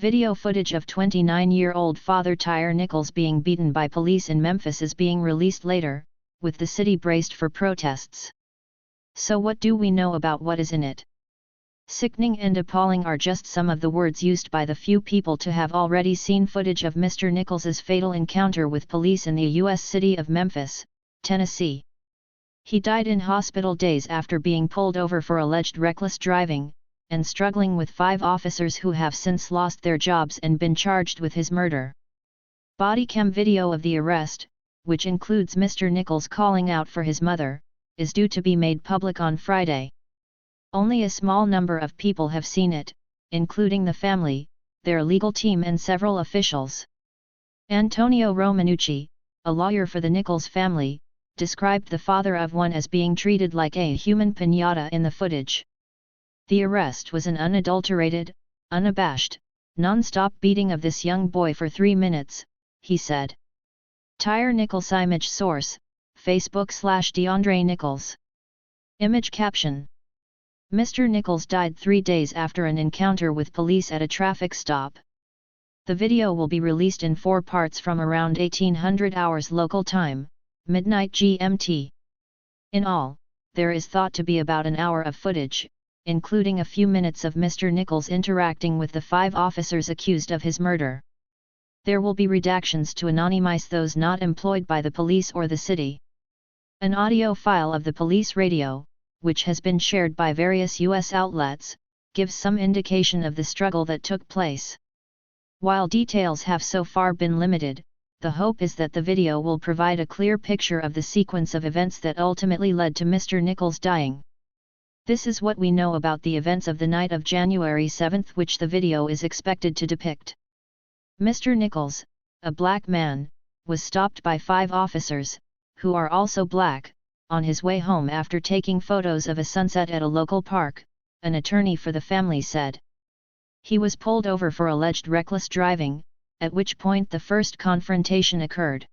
Video footage of 29-year-old father Tyre Nichols being beaten by police in Memphis is being released later, with the city braced for protests. So what do we know about what is in it? Sickening and appalling are just some of the words used by the few people to have already seen footage of Mr. Nichols's fatal encounter with police in the U.S. city of Memphis, Tennessee. He died in hospital days after being pulled over for alleged reckless driving, and struggling with 5 officers who have since lost their jobs and been charged with his murder. Bodycam video of the arrest, which includes Mr. Nichols calling out for his mother, is due to be made public on Friday. Only a small number of people have seen it, including the family, their legal team and several officials. Antonio Romanucci, a lawyer for the Nichols family, described the father of one as being treated like a human piñata in the footage. The arrest was an unadulterated, unabashed, non-stop beating of this young boy for 3 minutes, he said. Tyre Nichols image source, Facebook/DeAndre Nichols. Image caption. Mr. Nichols died 3 days after an encounter with police at a traffic stop. The video will be released in 4 parts from around 1800 hours local time, midnight GMT. In all, there is thought to be about an hour of footage, including a few minutes of Mr. Nichols interacting with the 5 officers accused of his murder. There will be redactions to anonymize those not employed by the police or the city. An audio file of the police radio, which has been shared by various U.S. outlets, gives some indication of the struggle that took place. While details have so far been limited, the hope is that the video will provide a clear picture of the sequence of events that ultimately led to Mr. Nichols dying. This is what we know about the events of the night of January 7, which the video is expected to depict. Mr. Nichols, a black man, was stopped by 5 officers, who are also black, on his way home after taking photos of a sunset at a local park, an attorney for the family said. He was pulled over for alleged reckless driving, at which point the first confrontation occurred.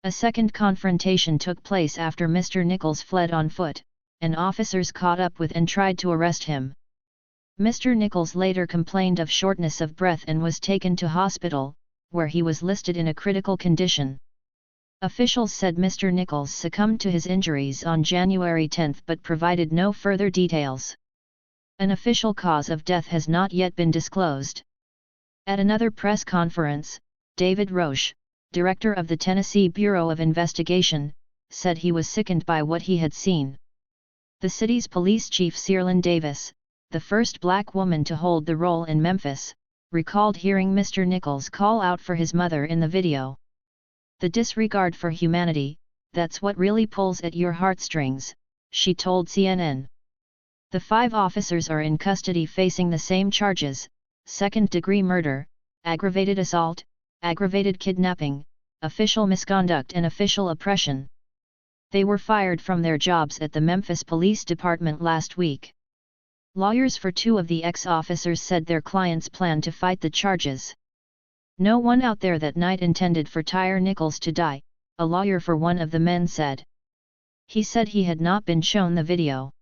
A second confrontation took place after Mr. Nichols fled on foot, and officers caught up with and tried to arrest him. Mr. Nichols later complained of shortness of breath and was taken to hospital, where he was listed in a critical condition. Officials said Mr. Nichols succumbed to his injuries on January 10 but provided no further details. An official cause of death has not yet been disclosed. At another press conference, David Roche, director of the Tennessee Bureau of Investigation, said he was sickened by what he had seen. The city's police chief Cierlin Davis, the first black woman to hold the role in Memphis, recalled hearing Mr. Nichols call out for his mother in the video. The disregard for humanity, that's what really pulls at your heartstrings, she told CNN. The 5 officers are in custody facing the same charges: second-degree murder, aggravated assault, aggravated kidnapping, official misconduct and official oppression. They were fired from their jobs at the Memphis Police Department last week. Lawyers for 2 of the ex-officers said their clients plan to fight the charges. No one out there that night intended for Tyre Nichols to die, a lawyer for one of the men said. He said he had not been shown the video.